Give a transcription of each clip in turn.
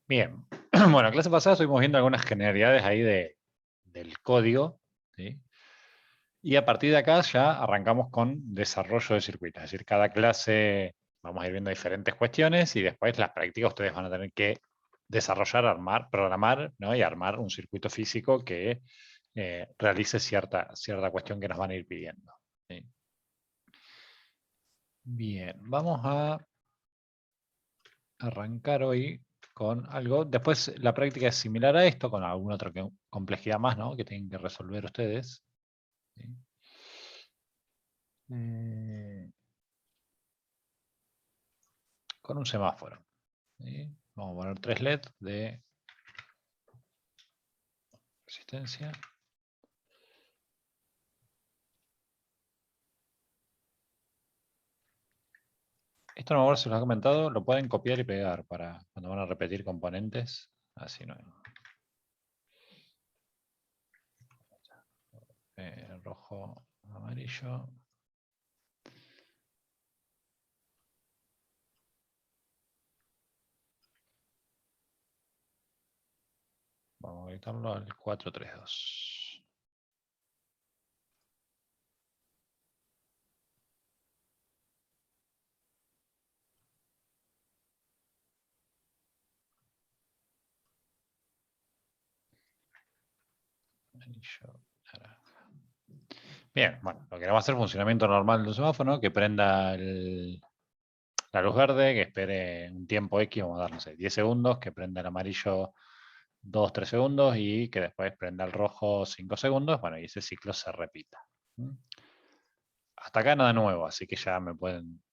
Bien, bueno, en clase pasada estuvimos viendo algunas generalidades ahí del código, ¿sí? Y a partir de acá ya arrancamos con desarrollo de circuitos. Es decir, cada clase vamos a ir viendo diferentes cuestiones y después las prácticas ustedes van a tener que desarrollar, armar, programar, ¿no? Y armar un circuito físico que realice cierta cuestión que nos van a ir pidiendo, ¿sí? Bien, vamos a arrancar hoy con algo. Después la práctica es similar a esto, con alguna otra complejidad más, ¿no? Que tienen que resolver ustedes. ¿Sí? Con un semáforo. ¿Sí? Vamos a poner 3 LED de resistencia. Esto no me acuerdo si lo he comentado, lo pueden copiar y pegar para cuando van a repetir componentes. Así no. Rojo, amarillo. Vamos a editarlo al 432. Amarillo, naranja. Bien, bueno, lo que vamos a hacer es funcionamiento normal del semáforo, ¿no? Que prenda la luz verde, que espere un tiempo X, vamos a dar, no sé, 10 segundos, que prenda el amarillo 2, 3 segundos y que después prenda el rojo 5 segundos, bueno, y ese ciclo se repita. Hasta acá nada nuevo, así que ya me pueden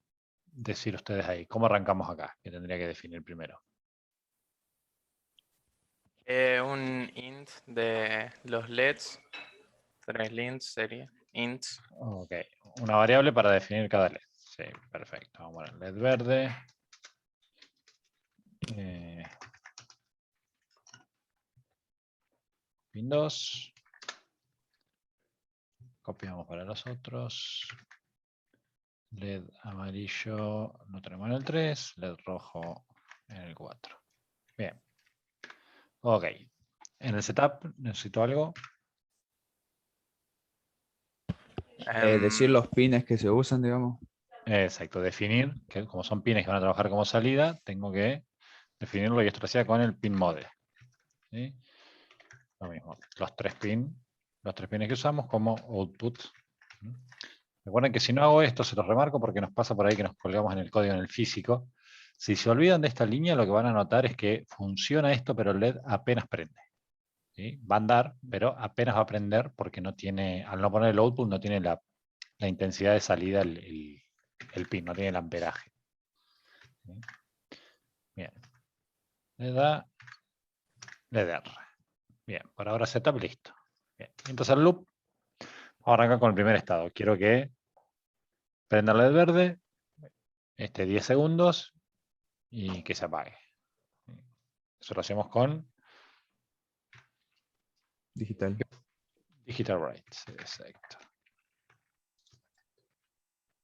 decir ustedes ahí, ¿cómo arrancamos acá? Que tendría que definir primero. Un int de los LEDs. 3 lints sería. Ints. Ok, una variable para definir cada LED. Sí, perfecto. Vamos a poner LED verde. Pin 2. Copiamos para los otros. LED amarillo lo tenemos en el 3. LED rojo en el 4. Bien. Ok. En el setup necesito algo. Decir los pines que se usan, digamos. Exacto, definir, que como son pines que van a trabajar como salida, tengo que definirlo y esto lo hacía con el pin mode. ¿Sí? Lo mismo, los tres pines que usamos como output. Recuerden que si no hago esto, se los remarco porque nos pasa por ahí que nos colgamos en el código en el físico. Si se olvidan de esta línea, lo que van a notar es que funciona esto, pero el LED apenas prende. ¿Sí? Va a andar, pero apenas va a prender porque no tiene, al no poner el output, no tiene la intensidad de salida el pin, no tiene el amperaje. ¿Sí? Bien. Le da LDR. Bien, por ahora setup listo. Bien. Entonces el loop, vamos a arrancar con el primer estado. Quiero que prenda el LED verde, 10 segundos y que se apague. Eso lo hacemos con Digital. Digital Write. Exacto.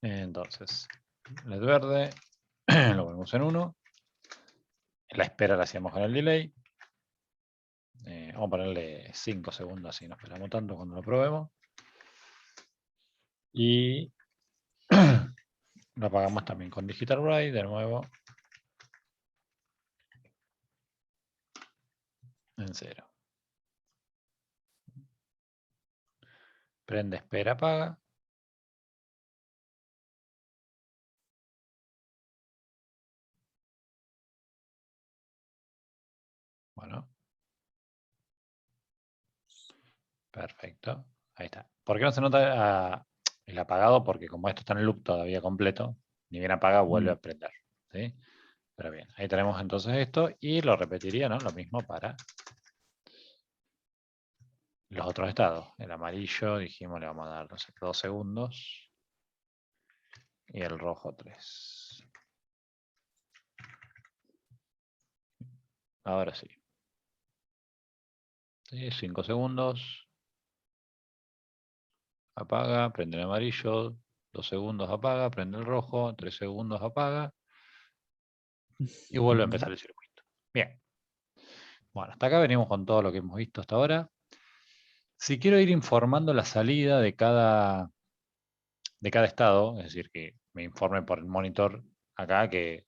Entonces, LED verde, lo ponemos en 1. La espera la hacemos con el delay. Vamos a ponerle 5 segundos, así no esperamos tanto cuando lo probemos. Y lo apagamos también con Digital Write, de nuevo. En 0. Prende, espera, apaga. Bueno. Perfecto. Ahí está. ¿Por qué no se nota el apagado? Porque como esto está en el loop todavía completo, ni bien apaga, vuelve a prender. ¿Sí? Pero bien, ahí tenemos entonces esto y lo repetiría, ¿no? Lo mismo para los otros estados. El amarillo, dijimos, le vamos a dar, no sé, 2 segundos. Y el rojo 3. Ahora sí. 5 segundos. Apaga, prende el amarillo. 2 segundos apaga, prende el rojo. 3 segundos apaga. Y vuelve a empezar el circuito. Bien. Bueno, hasta acá venimos con todo lo que hemos visto hasta ahora. Si quiero ir informando la salida de cada estado, es decir, que me informe por el monitor acá que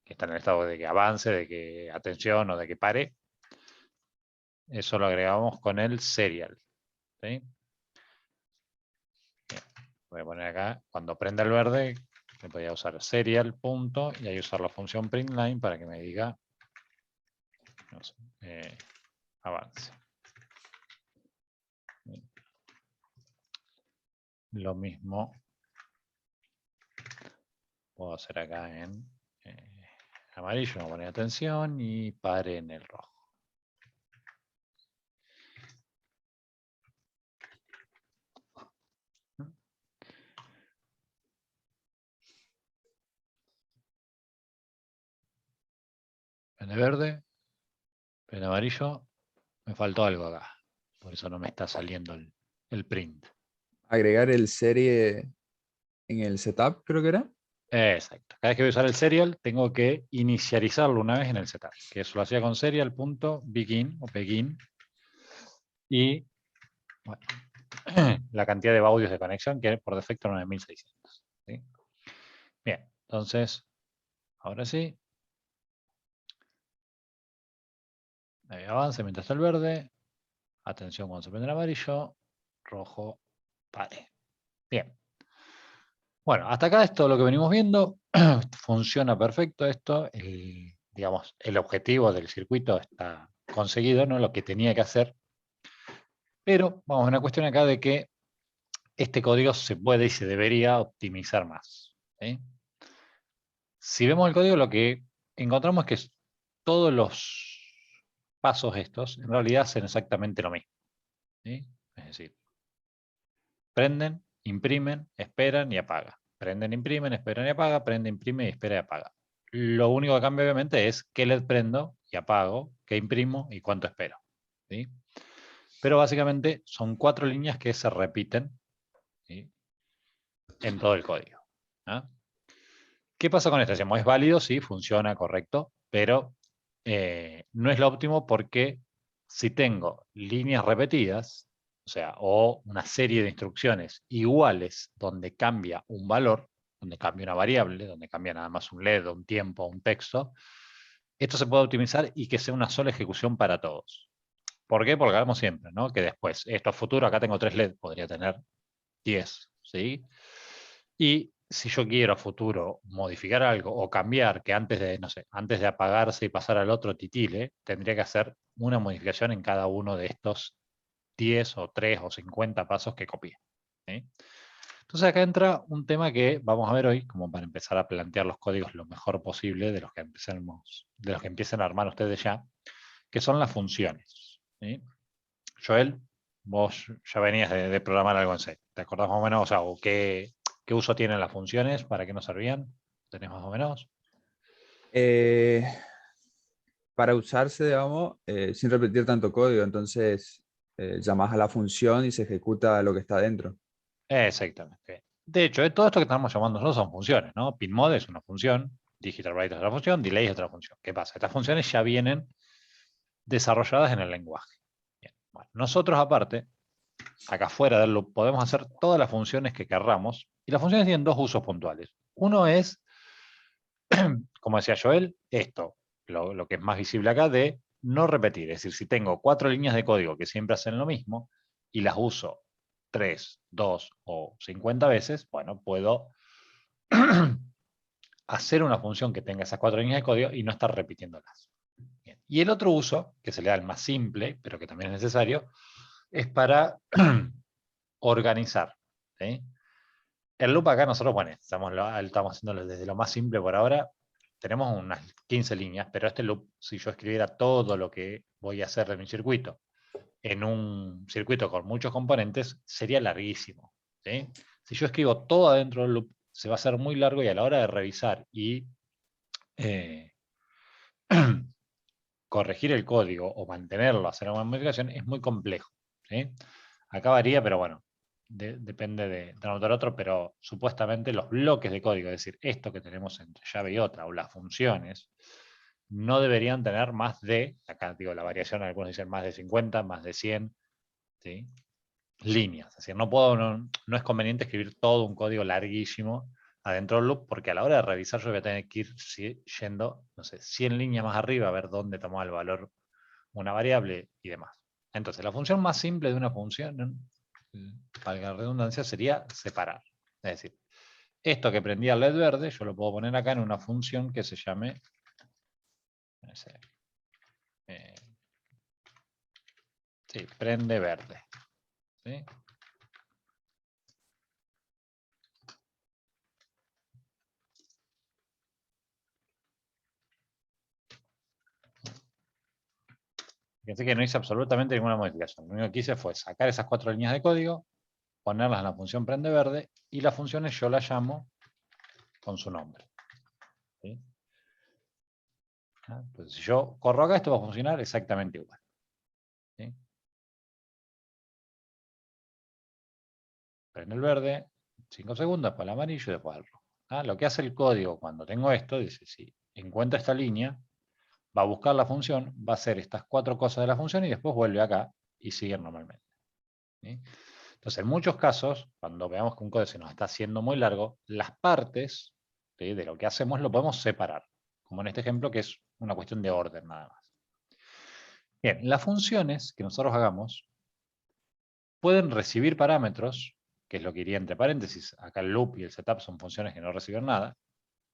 está en el estado de que avance, de que atención o de que pare, eso lo agregamos con el serial. ¿Sí? Bien, voy a poner acá, cuando prenda el verde, le podría usar serial punto y ahí usar la función printline para que me diga no sé, avance. Bien. Lo mismo puedo hacer acá en amarillo, voy a poner atención y pare en el rojo. En el verde, en amarillo, me faltó algo acá. Por eso no me está saliendo el print. Agregar el serie en el setup, creo que era. Exacto. Cada vez que voy a usar el serial, tengo que inicializarlo una vez en el setup. Que eso lo hacía con serial.begin o begin. Y bueno, la cantidad de baudios de conexión, que por defecto 9600. ¿Sí? Bien, entonces, ahora sí. Ahí avance mientras está el verde. Atención cuando se prende el amarillo. Rojo, pare. Bien. Bueno, hasta acá es todo lo que venimos viendo. Funciona perfecto esto. Digamos, el objetivo del circuito está conseguido, ¿no? Lo que tenía que hacer. Pero vamos a una cuestión acá de que este código se puede y se debería optimizar más. ¿Sí? Si vemos el código, lo que encontramos es que todos los pasos estos en realidad hacen exactamente lo mismo. ¿Sí? Es decir, prenden, imprimen, esperan y apagan. Prenden, imprimen, esperan y apagan, prende, imprime y espera y apaga. Lo único que cambia obviamente es qué LED prendo y apago, qué imprimo y cuánto espero. ¿Sí? Pero básicamente son 4 líneas que se repiten, ¿sí?, en todo el código. ¿Ah? ¿Qué pasa con esto? Decimos, es válido, sí, funciona, correcto, pero no es lo óptimo porque si tengo líneas repetidas, o sea, o una serie de instrucciones iguales donde cambia un valor, donde cambia una variable, donde cambia nada más un LED, un tiempo, un texto, esto se puede optimizar y que sea una sola ejecución para todos. ¿Por qué? Porque hagamos siempre, ¿no? Que después, esto es futuro, acá tengo 3 LED, podría tener 10, ¿sí? Y si yo quiero a futuro modificar algo o cambiar, que antes de, no sé, antes de apagarse y pasar al otro titile, tendría que hacer una modificación en cada uno de estos 10 o 3 o 50 pasos que copié. ¿Sí? Entonces acá entra un tema que vamos a ver hoy, como para empezar a plantear los códigos lo mejor posible de los que empiecen a armar ustedes ya, que son las funciones. ¿Sí? Joel, vos ya venías de programar algo en C. ¿Te acordás más o menos? O sea, ¿qué uso tienen las funciones? ¿Para qué nos servían? ¿Tenés más o menos? Eh, para usarse, digamos, sin repetir tanto código. Entonces, llamas a la función y se ejecuta lo que está dentro. Exactamente. De hecho, todo esto que estamos llamando nosotros son funciones, ¿no? PinMode es una función, Digital Write es otra función, Delay es otra función. ¿Qué pasa? Estas funciones ya vienen desarrolladas en el lenguaje. Bien. Bueno, nosotros aparte, acá fuera del loop, podemos hacer todas las funciones que querramos, y las funciones tienen dos usos puntuales. Uno es, como decía Joel, esto, lo que es más visible acá, de no repetir. Es decir, si tengo 4 líneas de código que siempre hacen lo mismo, y las uso 3, 2 o 50 veces, bueno, puedo hacer una función que tenga esas 4 líneas de código y no estar repitiéndolas. Bien. Y el otro uso, que se le da el más simple, pero que también es necesario, es para organizar. ¿Sí? El loop acá nosotros, bueno, estamos haciéndolo desde lo más simple por ahora. Tenemos unas 15 líneas, pero este loop, si yo escribiera todo lo que voy a hacer de mi circuito en un circuito con muchos componentes, sería larguísimo. ¿Sí? Si yo escribo todo adentro del loop, se va a hacer muy largo y a la hora de revisar y corregir el código o mantenerlo, hacer alguna modificación, es muy complejo. ¿Sí? Acá varía, pero bueno, depende de un autor a otro, pero supuestamente los bloques de código, es decir, esto que tenemos entre llave y otra, o las funciones, no deberían tener más de, acá digo la variación, algunos dicen más de 50, más de 100, ¿sí? Líneas. Es decir, no es conveniente escribir todo un código larguísimo adentro del loop, porque a la hora de revisar yo voy a tener que ir yendo, no sé, 100 líneas más arriba a ver dónde tomó el valor una variable y demás. Entonces, la función más simple de una función, valga la redundancia, sería separar. Es decir, esto que prendía el LED verde, yo lo puedo poner acá en una función que se llame, no sé, sí, prende verde. ¿Sí? Fíjense que no hice absolutamente ninguna modificación. Lo único que hice fue sacar esas 4 líneas de código, ponerlas en la función prende verde, y las funciones yo las llamo con su nombre. ¿Sí? Entonces, si yo corro acá, esto va a funcionar exactamente igual. ¿Sí? Prende el verde, 5 segundos, después el amarillo y después el rojo. Lo que hace el código cuando tengo esto, dice, si encuentra esta línea, va a buscar la función, va a hacer estas 4 cosas de la función y después vuelve acá y sigue normalmente. ¿Sí? Entonces, en muchos casos, cuando veamos que un código se nos está haciendo muy largo, las partes, ¿sí?, de lo que hacemos lo podemos separar, como en este ejemplo que es una cuestión de orden nada más. Bien, las funciones que nosotros hagamos pueden recibir parámetros, que es lo que iría entre paréntesis. Acá el loop y el setup son funciones que no reciben nada.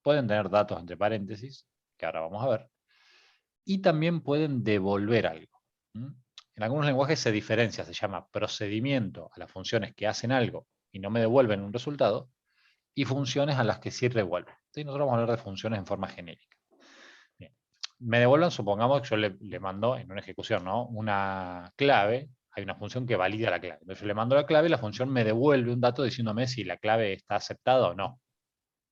Pueden tener datos entre paréntesis, que ahora vamos a ver. Y también pueden devolver algo. En algunos lenguajes se diferencia, se llama procedimiento a las funciones que hacen algo y no me devuelven un resultado, y funciones a las que sí devuelven. ¿Sí? Nosotros vamos a hablar de funciones en forma genérica. Bien. Me devuelvan, supongamos que yo le mando en una ejecución, ¿no?, una clave. Hay una función que valida la clave. Entonces yo le mando la clave y la función me devuelve un dato diciéndome si la clave está aceptada o no.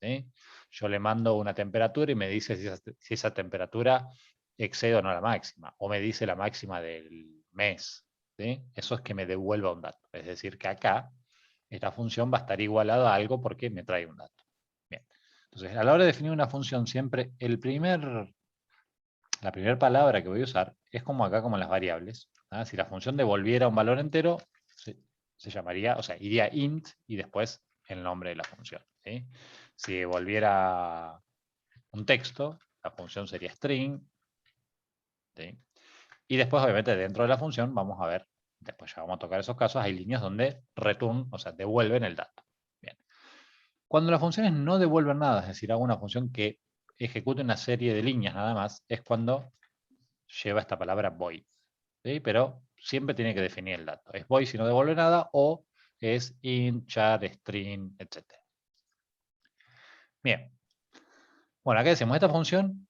¿Sí? Yo le mando una temperatura y me dice si esa temperatura excede o no la máxima, o me dice la máxima del mes. ¿Sí? Eso es que me devuelva un dato. Es decir, que acá esta función va a estar igualada a algo porque me trae un dato. Bien. Entonces, a la hora de definir una función, siempre la primera palabra que voy a usar es como acá, como en las variables. Si la función devolviera un valor entero, se llamaría, o sea, iría int y después el nombre de la función. ¿Sí? Si devolviera un texto, la función sería string. ¿Sí? Y después, obviamente, dentro de la función, vamos a ver, después ya vamos a tocar esos casos, hay líneas donde return, o sea, devuelven el dato. Bien. Cuando las funciones no devuelven nada, es decir, hago una función que ejecute una serie de líneas nada más, es cuando lleva esta palabra void. ¿Sí? Pero siempre tiene que definir el dato. Es void si no devuelve nada, o es int, char, string, etc. Bien. Bueno, acá decimos, esta función,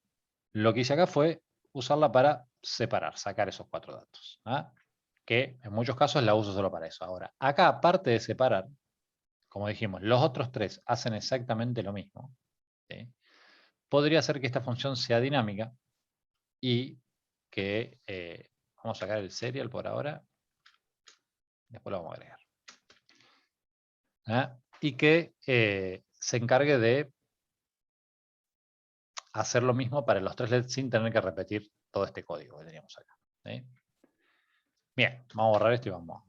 lo que hice acá fue usarla para separar, sacar esos 4 datos. Que en muchos casos la uso solo para eso. Ahora, acá aparte de separar, como dijimos, los otros 3 hacen exactamente lo mismo. ¿Sí? Podría ser que esta función sea dinámica y que, vamos a sacar el serial por ahora, después lo vamos a agregar. Y que se encargue de hacer lo mismo para los 3 LEDs sin tener que repetir todo este código que teníamos acá. ¿Sí? Bien, vamos a borrar esto y vamos.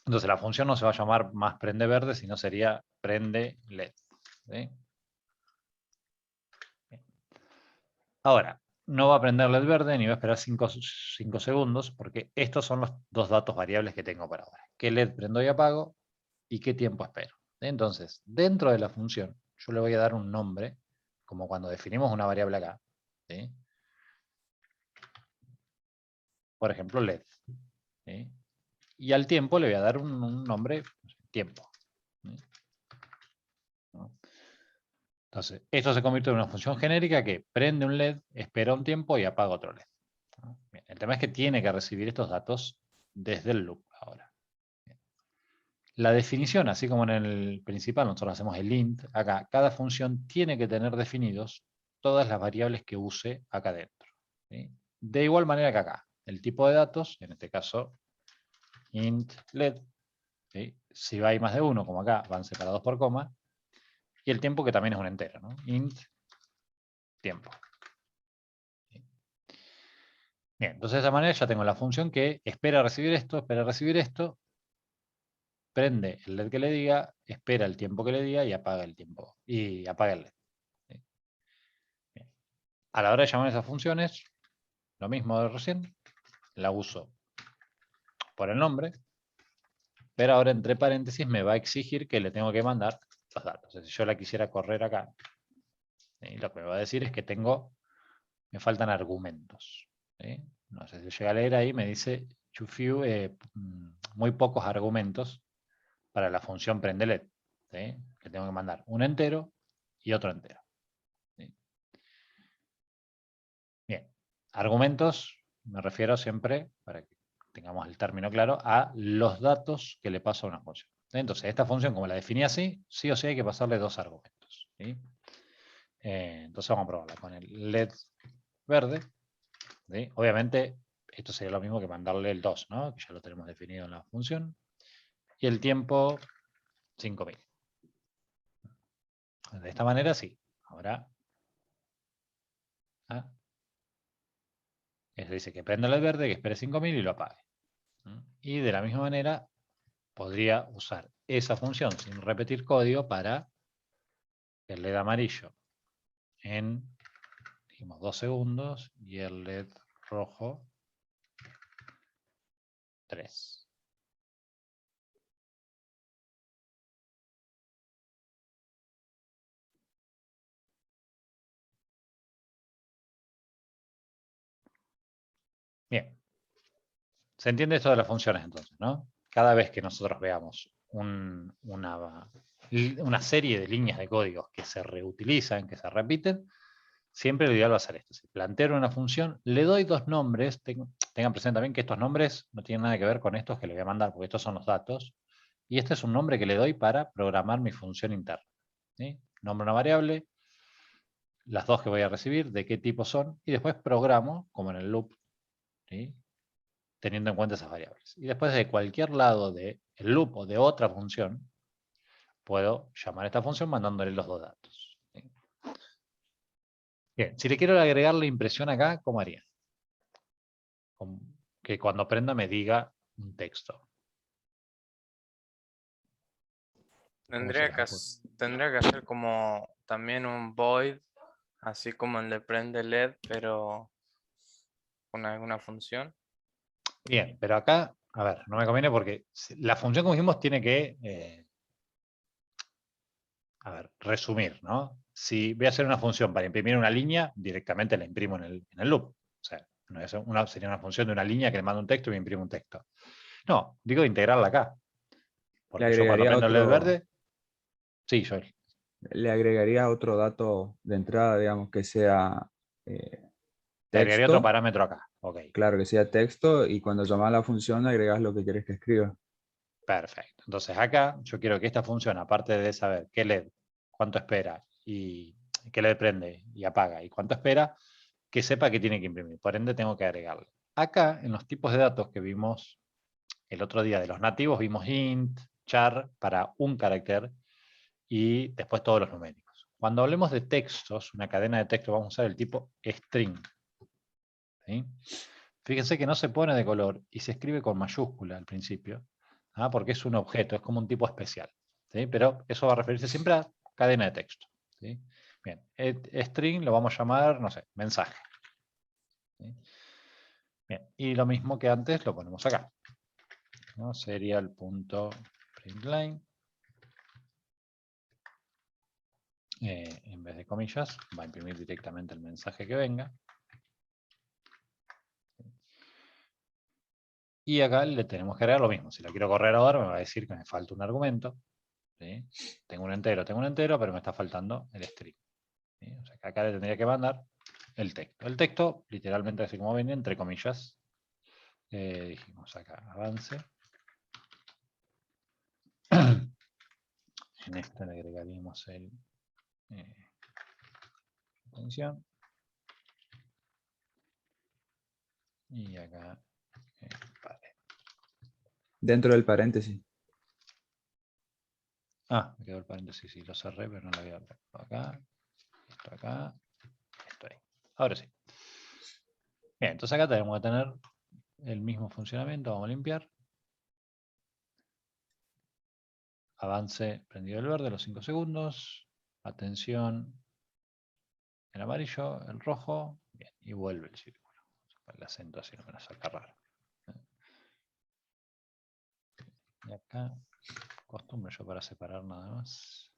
Entonces la función no se va a llamar más prende verde, sino sería prende LED. ¿Sí? Ahora, no va a prender LED verde ni va a esperar 5 segundos, porque estos son los 2 datos variables que tengo para ahora. ¿Qué LED prendo y apago? ¿Y qué tiempo espero? Entonces, dentro de la función, yo le voy a dar un nombre, como cuando definimos una variable acá. ¿Sí? Por ejemplo, LED. ¿Sí? Y al tiempo le voy a dar un nombre, tiempo. ¿Sí? ¿No? Entonces, esto se convierte en una función genérica que prende un LED, espera un tiempo y apaga otro LED. Bien, el tema es que tiene que recibir estos datos desde el loop ahora. Bien. La definición, así como en el principal, nosotros hacemos el int, acá cada función tiene que tener definidos todas las variables que use acá dentro. ¿Sí? De igual manera que acá, el tipo de datos, en este caso int LED, ¿sí? Si hay más de uno, como acá, van separados por coma, y el tiempo que también es un entero, ¿no? Int tiempo. Bien, entonces de esa manera ya tengo la función que espera recibir esto, prende el LED que le diga, espera el tiempo que le diga y apaga el tiempo. Y apaga el LED. ¿Sí? Bien. A la hora de llamar esas funciones, lo mismo de recién, la uso por el nombre, pero ahora entre paréntesis me va a exigir que le tengo que mandar los datos. Si yo la quisiera correr acá, ¿sí? Lo que me va a decir es que me faltan argumentos. ¿Sí? No sé si llega a leer ahí, me dice too few, muy pocos argumentos para la función prende LED. ¿Sí? Le tengo que mandar un entero y otro entero. ¿Sí? Bien, argumentos me refiero siempre, para que tengamos el término claro, a los datos que le paso a una función. Entonces, esta función, como la definí así, sí o sí hay que pasarle dos argumentos. ¿Sí? Entonces vamos a probarla con el LED verde. ¿Sí? Obviamente, esto sería lo mismo que mandarle el 2, ¿no? Que ya lo tenemos definido en la función. Y el tiempo, 5000. De esta manera, sí. Ahora, eso dice que prenda el LED verde, que espere 5000 y lo apague. Y de la misma manera, podría usar esa función sin repetir código para el LED amarillo en, dijimos, 2 segundos y el LED rojo 3. Bien. ¿Se entiende esto de las funciones entonces, no? Cada vez que nosotros veamos una serie de líneas de códigos que se reutilizan, que se repiten, siempre lo ideal va a ser esto. Si planteo una función, le doy dos nombres, tengan presente también que estos nombres no tienen nada que ver con estos que le voy a mandar, porque estos son los datos, y este es un nombre que le doy para programar mi función interna. ¿Sí? Nombre una variable, las dos que voy a recibir, de qué tipo son, y después programo, como en el loop, ¿sí? Teniendo en cuenta esas variables. Y después de cualquier lado del loop o de otra función, puedo llamar a esta función mandándole los dos datos. ¿Sí? Bien, si le quiero agregar la impresión acá, ¿cómo haría? Que cuando prenda me diga un texto. ¿Cómo se Tendría les que, ocurre? tendría que hacer como también un void, así como el de prende LED, pero con alguna función. Bien, pero acá, a ver, no me conviene porque la función, como dijimos, tiene que resumir, ¿no? Si voy a hacer una función para imprimir una línea, directamente la imprimo en el loop. O sea, sería una función de una línea que le manda un texto y me imprime un texto. No, digo integrarla acá. Le Porque yo cuando agregaría prendo el LED otro, verde, sí, yo le agregaría otro dato de entrada, digamos, que sea te agregaría otro texto, parámetro acá. Ok, claro, que sea texto, y cuando llamas a la función agregas lo que quieres que escriba. perfecto. Entonces acá yo quiero que esta función, aparte de saber qué LED, cuánto espera y qué LED prende y apaga y cuánto espera, que sepa que tiene que imprimir. Por ende tengo que agregarle. Acá, en los tipos de datos que vimos el otro día de los nativos, vimos int, char para un carácter y después todos los numéricos. Cuando hablemos de textos, una cadena de texto, vamos a usar el tipo string. ¿Sí? Fíjense que no se pone de color y se escribe con mayúscula al principio, porque es un objeto, es como un tipo especial. ¿Sí? Pero eso va a referirse siempre a cadena de texto. ¿Sí? Bien, string lo vamos a llamar, no sé, mensaje. ¿Sí? Bien, y lo mismo que antes lo ponemos acá. ¿No? Sería el punto println. En vez de comillas, va a imprimir directamente el mensaje que venga. Y acá le tenemos que agregar lo mismo. Si lo quiero correr ahora, me va a decir que me falta un argumento. ¿Sí? Tengo un entero, pero me está faltando el string. ¿Sí? O sea que acá le tendría que mandar el texto. El texto, literalmente así como viene, entre comillas. Dijimos acá, avance. En este le agregaríamos el atención. Y acá vale. Dentro del paréntesis. Me quedó el paréntesis, sí, lo cerré, pero no lo había abierto. Acá, esto ahí. Ahora sí. Bien, entonces acá tenemos que tener el mismo funcionamiento. Vamos a limpiar. Avance prendido el verde, los 5 segundos. Atención. El amarillo, el rojo. Bien, y vuelve el círculo. El acento así no me lo saca raro. Y acá, costumbre yo para separar nada más.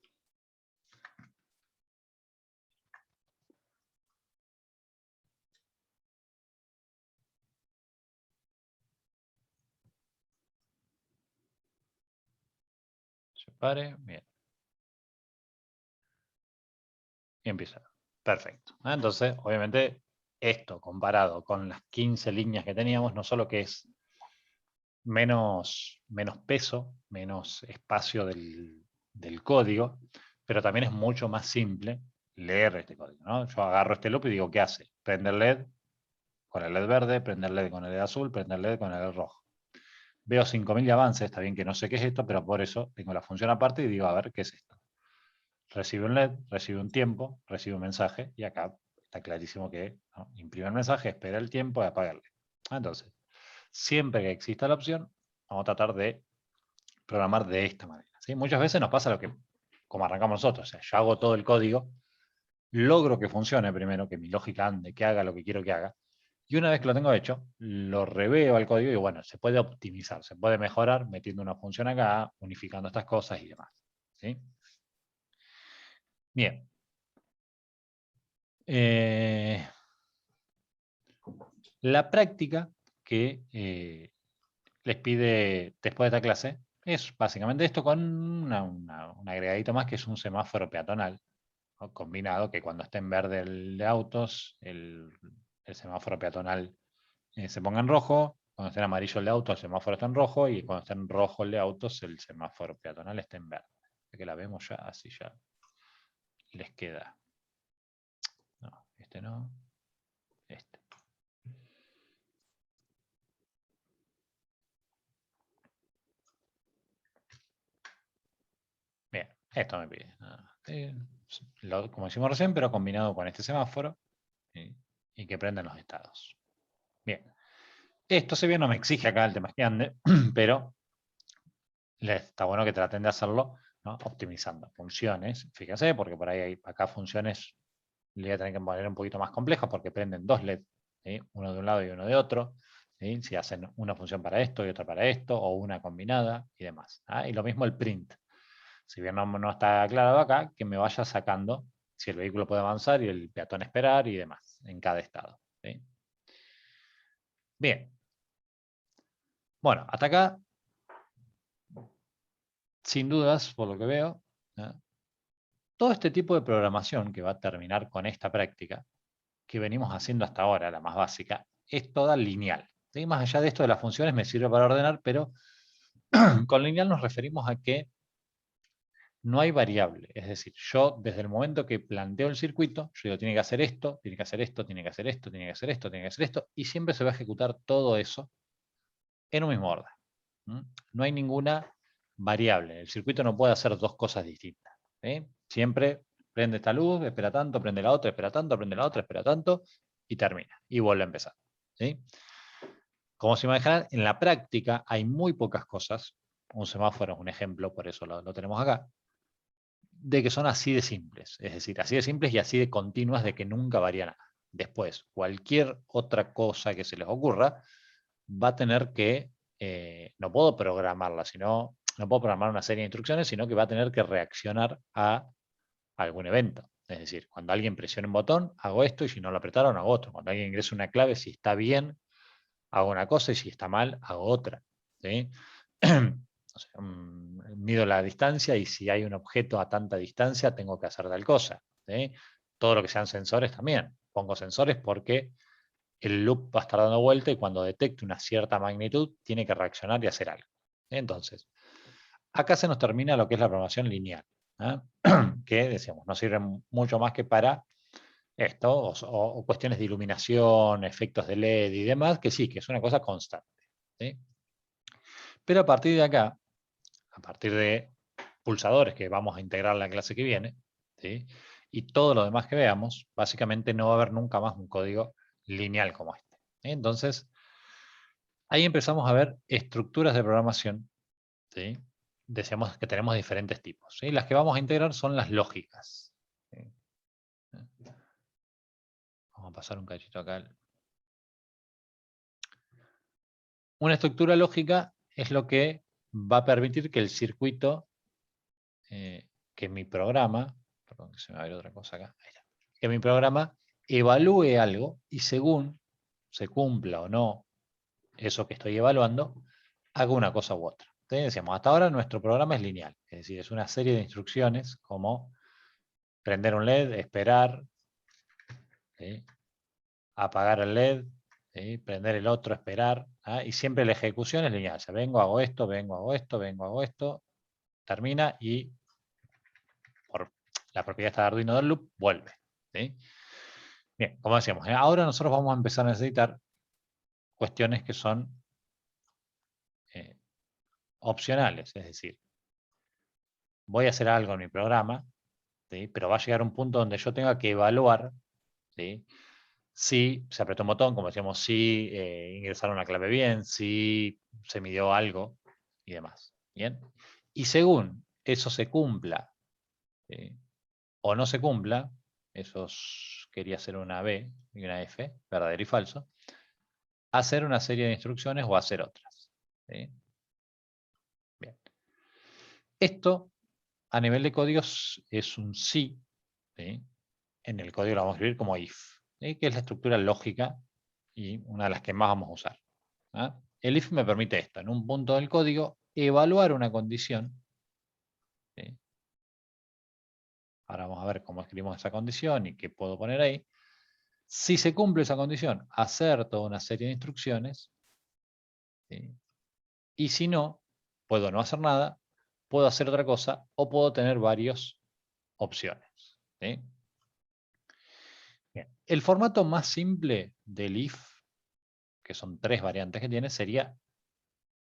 Separe, bien. Y empieza. Perfecto. Entonces, obviamente, esto comparado con las 15 líneas que teníamos, no solo que es menos peso, menos espacio del código, pero también es mucho más simple leer este código, ¿no? Yo agarro este loop y digo, ¿qué hace? Prender LED con el LED verde, prender LED con el LED azul, prender LED con el LED rojo. Veo 5000 de avance, está bien que no sé qué es esto, pero por eso tengo la función aparte y digo, a ver, ¿qué es esto? Recibe un LED, recibe un tiempo, recibe un mensaje, y acá está clarísimo que, ¿no?, imprime el mensaje, espera el tiempo y apaga el LED. Entonces, siempre que exista la opción, vamos a tratar de programar de esta manera, ¿sí? Muchas veces nos pasa lo que, como arrancamos nosotros, o sea, yo hago todo el código, logro que funcione primero, que mi lógica ande, que haga lo que quiero que haga, y una vez que lo tengo hecho, lo reveo al código y bueno, se puede optimizar, se puede mejorar metiendo una función acá, unificando estas cosas y demás, ¿sí? Bien. La práctica que les pide después de esta clase es básicamente esto con un agregadito más que es un semáforo peatonal, ¿no?, combinado, que cuando esté en verde el de autos, el semáforo peatonal se ponga en rojo, cuando esté en amarillo el de autos el semáforo está en rojo, y cuando esté en rojo el de autos el semáforo peatonal está en verde. Que la vemos ya, así ya les queda. No, este no, este. Bien, esto me pide. Como hicimos recién, pero combinado con este semáforo, ¿sí?, y que prendan los estados. Bien. Esto, si bien no me exige acá el tema que ande, pero está bueno que traten de hacerlo, ¿no?, optimizando funciones. Fíjense, porque por ahí hay acá funciones, le voy a tener que poner un poquito más complejas porque prenden dos LED, ¿sí?, uno de un lado y uno de otro, ¿sí?, si hacen una función para esto y otra para esto, o una combinada y demás. Y lo mismo el print. Si bien no está aclarado acá, que me vaya sacando si el vehículo puede avanzar y el peatón esperar y demás, en cada estado, ¿sí? Bien. Bueno, hasta acá, sin dudas, por lo que veo, ¿no?, todo este tipo de programación que va a terminar con esta práctica, que venimos haciendo hasta ahora, la más básica, es toda lineal, ¿sí? Más allá de esto de las funciones me sirve para ordenar, pero con lineal nos referimos a que no hay variable. Es decir, yo desde el momento que planteo el circuito, yo digo, tiene que hacer esto, tiene que hacer esto, tiene que hacer esto, tiene que hacer esto, tiene que hacer esto, y siempre se va a ejecutar todo eso en un mismo orden. No hay ninguna variable. El circuito no puede hacer dos cosas distintas, ¿sí? Siempre prende esta luz, espera tanto, prende la otra, espera tanto, prende la otra, espera tanto, y termina. Y vuelve a empezar, ¿sí? Como se imaginarán, en la práctica hay muy pocas cosas. Un semáforo es un ejemplo, por eso lo tenemos acá, de que son así de simples. Es decir, así de simples y así de continuas, de que nunca varía nada. Después, cualquier otra cosa que se les ocurra, va a tener que, no puedo programarla, sino, no puedo programar una serie de instrucciones, sino que va a tener que reaccionar a algún evento. Es decir, cuando alguien presione un botón, hago esto, y si no lo apretaron, hago otro. Cuando alguien ingresa una clave, si está bien, hago una cosa, y si está mal, hago otra, ¿sí? O sea, mido la distancia, y si hay un objeto a tanta distancia, tengo que hacer tal cosa, ¿sí? Todo lo que sean sensores también. Pongo sensores porque el loop va a estar dando vuelta, y cuando detecte una cierta magnitud, tiene que reaccionar y hacer algo. Entonces, acá se nos termina lo que es la programación lineal, que decíamos, no sirve mucho más que para esto, o cuestiones de iluminación, efectos de LED y demás, que sí, que es una cosa constante, ¿sí? Pero a partir de acá, a partir de pulsadores que vamos a integrar en la clase que viene, ¿sí?, y todo lo demás que veamos, básicamente no va a haber nunca más un código lineal como este. Entonces, ahí empezamos a ver estructuras de programación. ¿Sí? Decíamos que tenemos diferentes tipos. ¿Sí? Las que vamos a integrar son las lógicas. ¿Sí? Vamos a pasar un cachito acá. Una estructura lógica es lo que va a permitir que el circuito, que mi programa, perdón que se me va a ver otra cosa acá, ahí está, que mi programa evalúe algo y según se cumpla o no eso que estoy evaluando, haga una cosa u otra. Entonces decíamos, hasta ahora nuestro programa es lineal, es decir, es una serie de instrucciones como prender un LED, esperar, ¿sí? Apagar el LED, ¿sí? Prender el otro, esperar, ¿ah? Y siempre la ejecución es lineal. O sea, vengo, hago esto, vengo, hago esto, vengo, hago esto, termina y por la propiedad de Arduino del loop vuelve. ¿Sí? Bien, como decíamos, ahora nosotros vamos a empezar a necesitar cuestiones que son opcionales, es decir, voy a hacer algo en mi programa, ¿sí? Pero va a llegar un punto donde yo tenga que evaluar, ¿sí? Si se apretó un botón, como decíamos, si ingresaron una clave bien, si se midió algo y demás. ¿Bien? Y según eso se cumpla o no se cumpla, eso quería hacer una B y una F, verdadero y falso, hacer una serie de instrucciones o hacer otras. ¿Sí? Bien. Esto a nivel de códigos es un sí, ¿sí? En el código lo vamos a escribir como if, ¿sí? Que es la estructura lógica y una de las que más vamos a usar. ¿Ah? El if me permite esto, en un punto del código, evaluar una condición. ¿Sí? Ahora vamos a ver cómo escribimos esa condición y qué puedo poner ahí. Si se cumple esa condición, hacer toda una serie de instrucciones. ¿Sí? Y si no, puedo no hacer nada, puedo hacer otra cosa o puedo tener varias opciones. ¿Sí? Bien. El formato más simple del if, que son 3 variantes que tiene, sería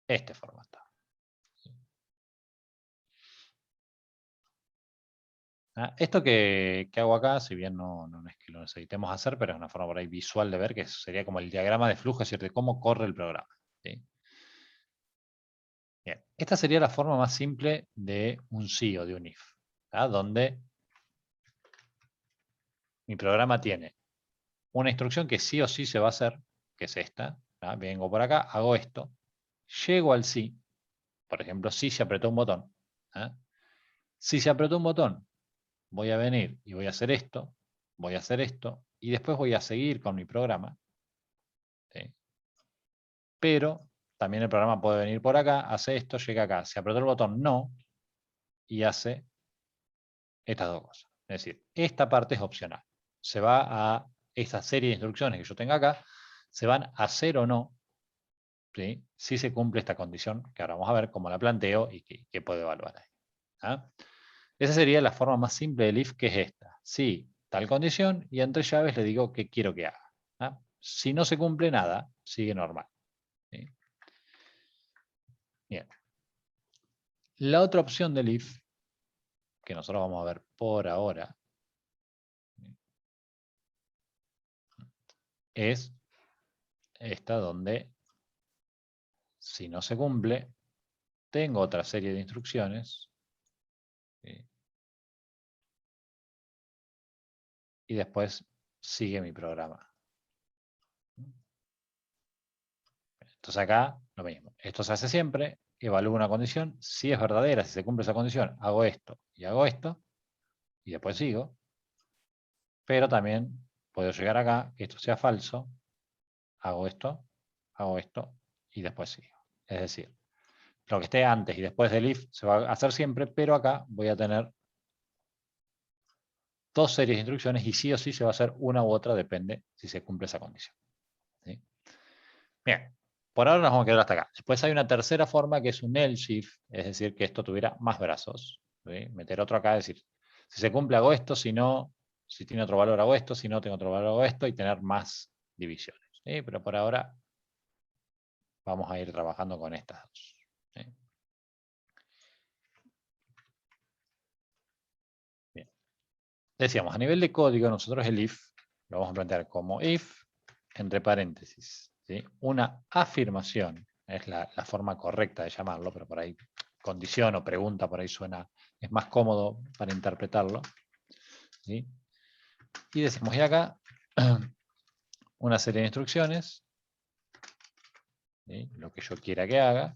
este formato. Esto que hago acá, si bien no es que lo necesitemos hacer, pero es una forma por ahí visual de ver, que sería como el diagrama de flujo, es decir, de cómo corre el programa. ¿Sí? Bien. Esta sería la forma más simple de un si o de un if, donde mi programa tiene una instrucción que sí o sí se va a hacer, que es esta. Vengo por acá, hago esto, llego al sí, por ejemplo, si se apretó un botón. Si se apretó un botón, voy a venir y voy a hacer esto, voy a hacer esto, y después voy a seguir con mi programa. ¿Sí? Pero también el programa puede venir por acá, hace esto, llega acá, se apretó el botón no, y hace estas dos cosas. Es decir, esta parte es opcional. Se va a esta serie de instrucciones que yo tengo acá, se van a hacer o no, ¿sí? Si se cumple esta condición, que ahora vamos a ver cómo la planteo y qué puedo evaluar ahí. Esa sería la forma más simple del if, que es esta. Si tal condición, y entre llaves le digo qué quiero que haga. Si no se cumple nada, sigue normal. ¿Sí? Bien. La otra opción del if, que nosotros vamos a ver por ahora, es esta donde, si no se cumple, tengo otra serie de instrucciones, ¿sí? Y después sigue mi programa. Entonces acá lo mismo. Esto se hace siempre, evalúo una condición, si es verdadera, si se cumple esa condición, hago esto, y después sigo. Pero también puedo llegar acá, que esto sea falso, hago esto, y después sigo. Es decir, lo que esté antes y después del if se va a hacer siempre, pero acá voy a tener dos series de instrucciones y sí o sí se va a hacer una u otra, depende si se cumple esa condición. ¿Sí? Bien, por ahora nos vamos a quedar hasta acá. Después hay una tercera forma que es un else if, es decir, que esto tuviera más brazos. ¿Sí? Meter otro acá, es decir, si se cumple hago esto, si no, si tiene otro valor hago esto, si no tengo otro valor hago esto, y tener más divisiones. ¿Sí? Pero por ahora vamos a ir trabajando con estas dos. ¿Sí? Bien. Decíamos, a nivel de código, nosotros el if lo vamos a plantear como if, entre paréntesis, ¿sí? Una afirmación, es la forma correcta de llamarlo, pero por ahí condición o pregunta, por ahí suena, es más cómodo para interpretarlo, ¿sí? Y decimos, y acá, una serie de instrucciones, ¿sí? Lo que yo quiera que haga.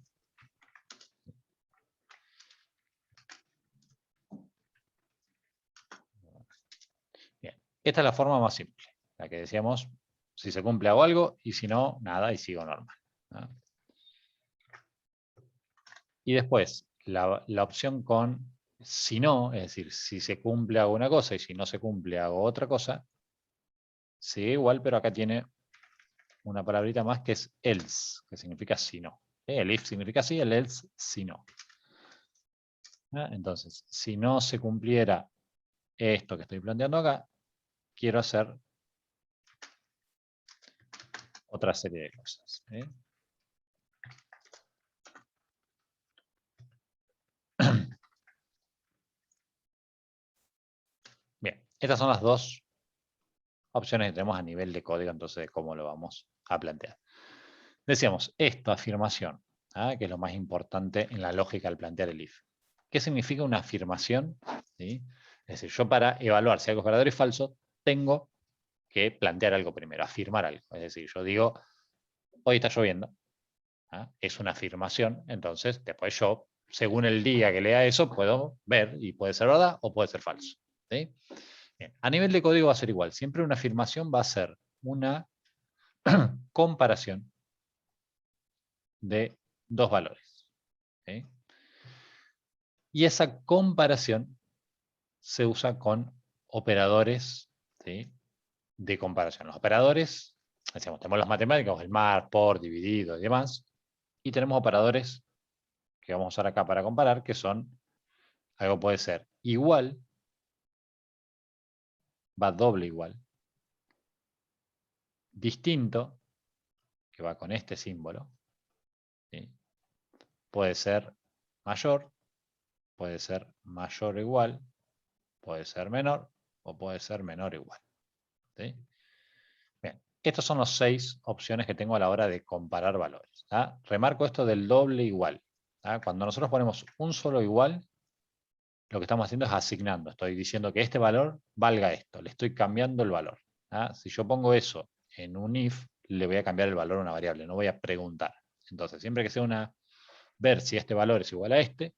Bien, esta es la forma más simple, la que decíamos, si se cumple hago algo, y si no, nada, y sigo normal, ¿no? Y después, la opción con si no, es decir, si se cumple hago una cosa, y si no se cumple hago otra cosa, sigue igual, pero acá tiene una palabrita más que es else, que significa si no. El if significa sí, el else si no. Entonces, si no se cumpliera esto que estoy planteando acá, quiero hacer otra serie de cosas. Bien, estas son las dos opciones que tenemos a nivel de código, entonces de cómo lo vamos a plantear. Decíamos, esto, afirmación, que es lo más importante en la lógica al plantear el if. ¿Qué significa una afirmación? ¿Sí? Es decir, yo para evaluar si algo es verdadero y falso, tengo que plantear algo primero, afirmar algo. Es decir, yo digo, hoy está lloviendo. Es una afirmación, entonces después yo, según el día que lea eso, puedo ver y puede ser verdad o puede ser falso. ¿Sí? Bien. A nivel de código va a ser igual. Siempre una afirmación va a ser una comparación de dos valores. ¿Sí? Y esa comparación se usa con operadores, ¿sí?, de comparación. Los operadores, decíamos, tenemos las matemáticas, el más, por, dividido y demás, y tenemos operadores que vamos a usar acá para comparar, que son, algo puede ser igual, va doble igual, distinto, que va con este símbolo, ¿sí? Puede ser mayor o igual, puede ser menor o puede ser menor o igual. ¿Sí? Bien, estas son las 6 opciones que tengo a la hora de comparar valores. Remarco esto del doble igual. Cuando nosotros ponemos un solo igual, lo que estamos haciendo es asignando. Estoy diciendo que este valor valga esto. Le estoy cambiando el valor. Si yo pongo eso en un if, le voy a cambiar el valor a una variable. No voy a preguntar. Entonces, siempre que sea ver si este valor es igual a este,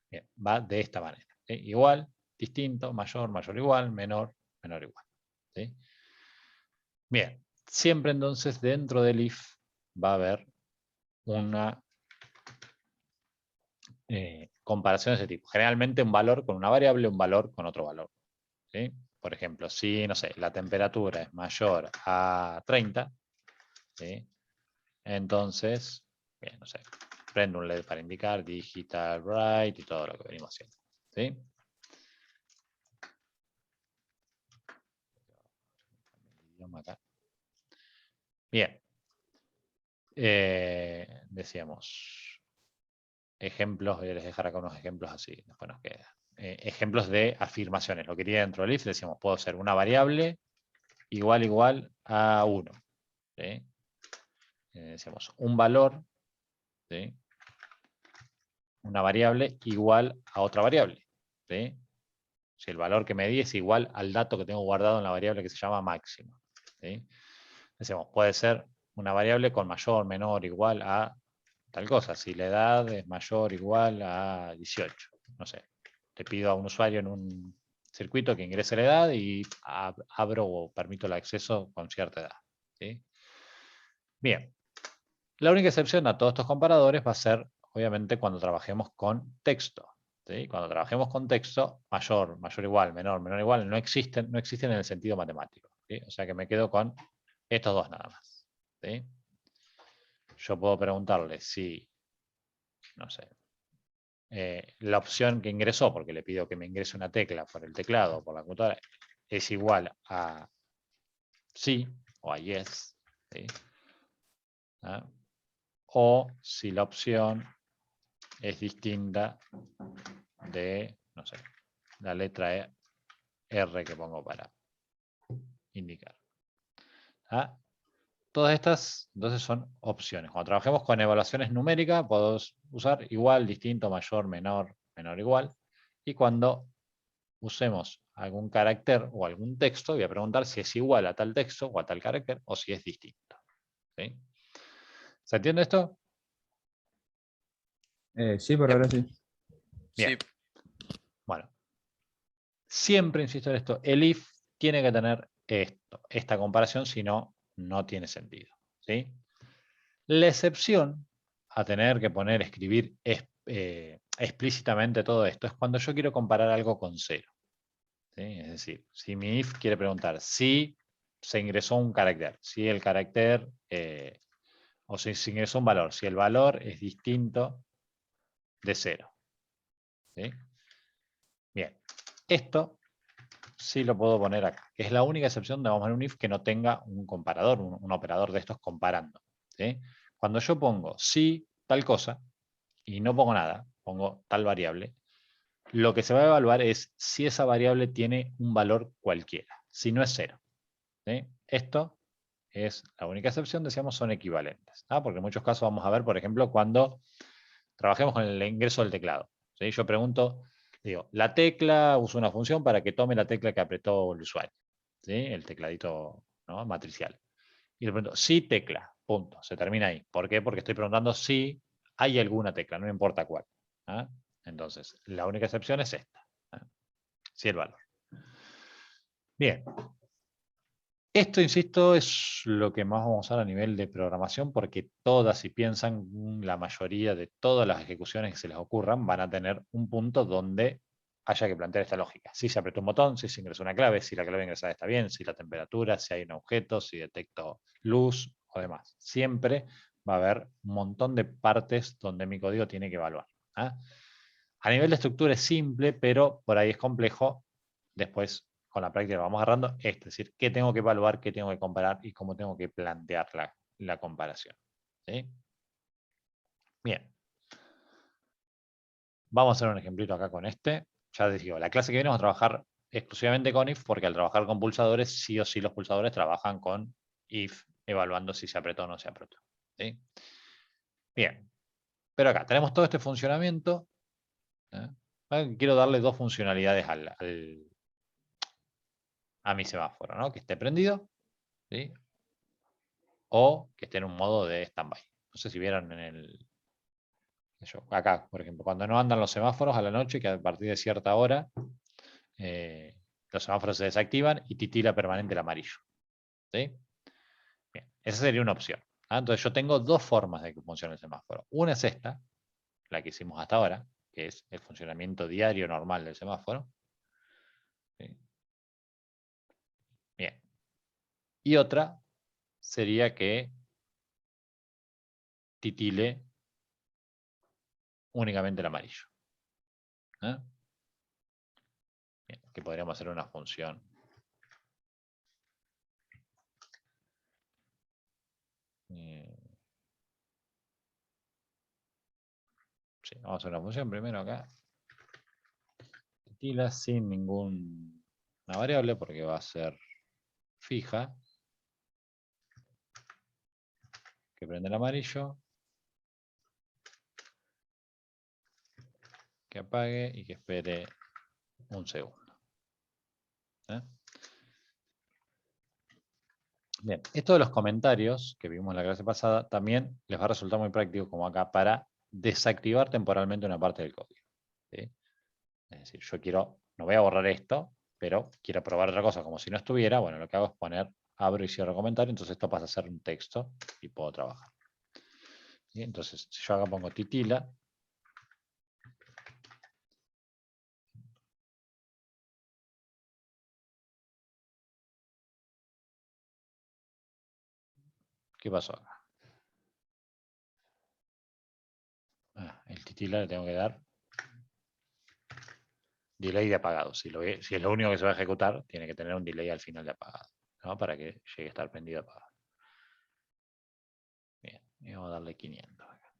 bien, va de esta manera. ¿Sí? Igual, distinto, mayor, mayor igual, menor, menor igual. ¿Sí? Bien, siempre entonces dentro del if va a haber una comparación de ese tipo. Generalmente un valor con una variable, un valor con otro valor. ¿Sí? Por ejemplo, si, no sé, la temperatura es mayor a 30, ¿sí?, entonces, bien, no sé, prendo un LED para indicar digital write y todo lo que venimos haciendo. ¿Sí? Bien. Decíamos, ejemplos, voy a dejar acá unos ejemplos así, después nos queda. Ejemplos de afirmaciones. Lo que quería dentro del if, decíamos, puedo ser una variable igual a 1. ¿Sí? Decíamos, un valor, ¿sí?, una variable igual a otra variable. ¿Sí? Si el valor que me di es igual al dato que tengo guardado en la variable que se llama máximo. ¿Sí? Decimos, puede ser una variable con mayor, menor, igual a tal cosa. Si la edad es mayor o igual a 18. No sé. Le pido a un usuario en un circuito que ingrese la edad y abro o permito el acceso con cierta edad. ¿Sí? Bien. La única excepción a todos estos comparadores va a ser, obviamente, cuando trabajemos con texto. ¿Sí? Cuando trabajemos con texto, mayor, mayor igual, menor, menor igual, no existen en el sentido matemático. ¿Sí? O sea que me quedo con estos dos nada más. ¿Sí? Yo puedo preguntarle si, no sé, la opción que ingresó, porque le pido que me ingrese una tecla por el teclado o por la computadora, es igual a sí o a yes. ¿Sí? O si la opción es distinta de, no sé, la letra R que pongo para indicar. Todas estas, entonces, son opciones. Cuando trabajemos con evaluaciones numéricas, podemos usar igual, distinto, mayor, menor, menor, igual. Y cuando usemos algún carácter o algún texto, voy a preguntar si es igual a tal texto o a tal carácter o si es distinto. ¿Sí? ¿Se entiende esto? Sí, por ahora sí. Bien. Sí, Bueno. Siempre insisto en esto, el if tiene que tener esto, esta comparación, si no, no tiene sentido. ¿Sí? La excepción a tener que poner, escribir explícitamente todo esto es cuando yo quiero comparar algo con cero. ¿Sí? Es decir, si mi if quiere preguntar si se ingresó un carácter, si el carácter, o si se ingresó un valor, si el valor es distinto de cero. ¿Sí? Bien, esto sí lo puedo poner acá, que es la única excepción de vamos a poner un if que no tenga un comparador, un operador de estos comparando. ¿Sí? Cuando yo pongo si tal cosa y no pongo nada, pongo tal variable, lo que se va a evaluar es si esa variable tiene un valor cualquiera, si no es cero. ¿Sí? Esto es la única excepción, decíamos, son equivalentes. ¿Ah? Porque en muchos casos vamos a ver, por ejemplo, cuando trabajemos con el ingreso del teclado. ¿Sí? Yo pregunto, digo, la tecla, uso una función para que tome la tecla que apretó el usuario. ¿Sí? El tecladito, ¿no?, matricial. Y le pregunto, sí tecla, punto. Se termina ahí. ¿Por qué? Porque estoy preguntando si hay alguna tecla, no importa cuál. ¿Ah? Entonces, la única excepción es esta. ¿Ah? Sí, el valor. Bien. Esto, insisto, es lo que más vamos a usar a nivel de programación, porque todas, si piensan, la mayoría de todas las ejecuciones que se les ocurran van a tener un punto donde haya que plantear esta lógica. Si se apretó un botón, si se ingresó una clave, si la clave ingresada está bien, si la temperatura, si hay un objeto, si detecto luz o demás. Siempre va a haber un montón de partes donde mi código tiene que evaluar. ¿Ah? A nivel de estructura es simple, pero por ahí es complejo. Después, con la práctica, vamos agarrando. Es decir, qué tengo que evaluar, qué tengo que comparar y cómo tengo que plantear la comparación. ¿Sí? Bien. Vamos a hacer un ejemplito acá con este. Ya les digo, la clase que viene vamos a trabajar exclusivamente con if, porque al trabajar con pulsadores, sí o sí los pulsadores trabajan con if, evaluando si se apretó o no se apretó. ¿Sí? Bien. Pero acá tenemos todo este funcionamiento. Quiero darle dos funcionalidades a mi semáforo, ¿no? Que esté prendido, ¿sí? O que esté en un modo de stand-by. No sé si vieron en acá, por ejemplo, cuando no andan los semáforos a la noche, que a partir de cierta hora los semáforos se desactivan y titila permanente el amarillo. ¿Sí? Bien, esa sería una opción. Entonces yo tengo dos formas de que funcione el semáforo. Una es esta, la que hicimos hasta ahora, que es el funcionamiento diario normal del semáforo. ¿Sí? Bien. Y otra sería que titile únicamente el amarillo. Bien, que podríamos hacer una función. Sí, vamos a hacer una función primero acá. Titila sin ninguna variable porque va a ser fija. Que prende el amarillo. Que apague y que espere un segundo. Bien, esto de los comentarios que vimos en la clase pasada también les va a resultar muy práctico como acá para desactivar temporalmente una parte del código. ¿Sí? Es decir, yo no voy a borrar esto, pero quiero probar otra cosa como si no estuviera. Bueno, lo que hago es poner abro y cierro comentario, entonces esto pasa a ser un texto y puedo trabajar. ¿Sí? Entonces, si yo acá pongo titila, ¿qué pasó acá? El titila le tengo que dar delay de apagado. Si es lo único que se va a ejecutar, tiene que tener un delay al final de apagado, ¿no? Para que llegue a estar prendido apagado. Bien, y vamos a darle 500 acá.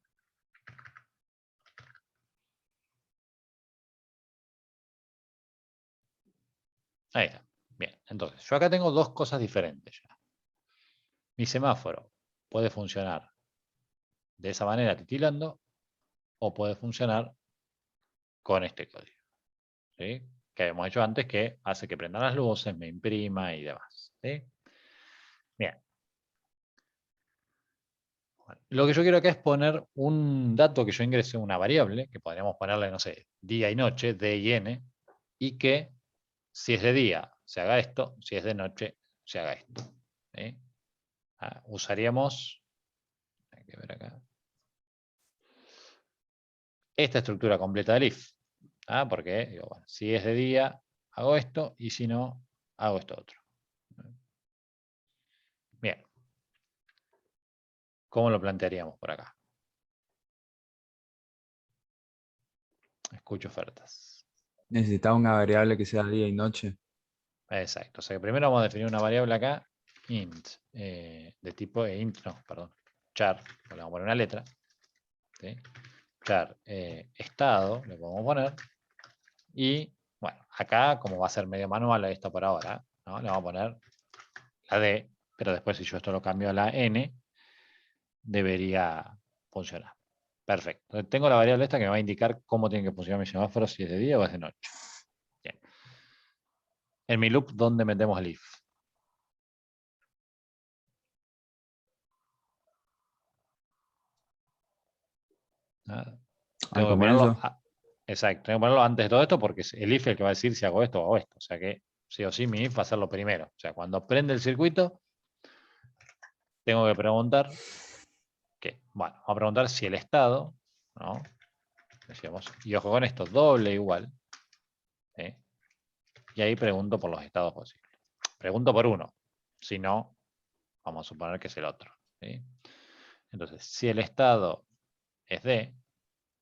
Ahí está. Bien, entonces, yo acá tengo dos cosas diferentes ya. mi semáforo puede funcionar de esa manera titilando o puede funcionar con este código, ¿sí? Que habíamos hecho antes, que hace que prendan las luces, me imprima y demás, ¿sí? Bien. Bueno, lo que yo quiero acá es poner un dato que yo ingrese una variable, que podríamos ponerle, no sé, día y noche, D y N, y que si es de día se haga esto, si es de noche se haga esto, ¿sí? Usaríamos, hay que ver acá, esta estructura completa del if, porque digo, bueno, si es de día hago esto y si no hago esto otro. Bien, ¿cómo lo plantearíamos por acá? Escucho ofertas. Necesitaba una variable que sea día y noche. Exacto, o sea que primero vamos a definir una variable acá, int, de tipo char, le vamos a poner una letra, ¿sí? Char estado, le podemos poner, y bueno, acá como va a ser medio manual esto por ahora, ¿no? Le vamos a poner la D, pero después si yo esto lo cambio a la N, debería funcionar. Perfecto. Entonces, tengo la variable esta que me va a indicar cómo tiene que funcionar mi semáforo, si es de día o es de noche. Bien. En mi loop, ¿dónde metemos el if? Al Tengo que ponerlo, comienzo. exacto, tengo que ponerlo antes de todo esto porque es el if el que va a decir si hago esto o hago esto. O sea que sí o sí mi if va a ser lo primero. O sea, cuando prende el circuito, tengo que preguntar que, bueno, vamos a preguntar si el estado, ¿no? Decíamos, y ojo con esto, doble igual, ¿sí? Y ahí pregunto por los estados posibles. Pregunto por uno. Si no, vamos a suponer que es el otro, ¿sí? Entonces, si el estado es de,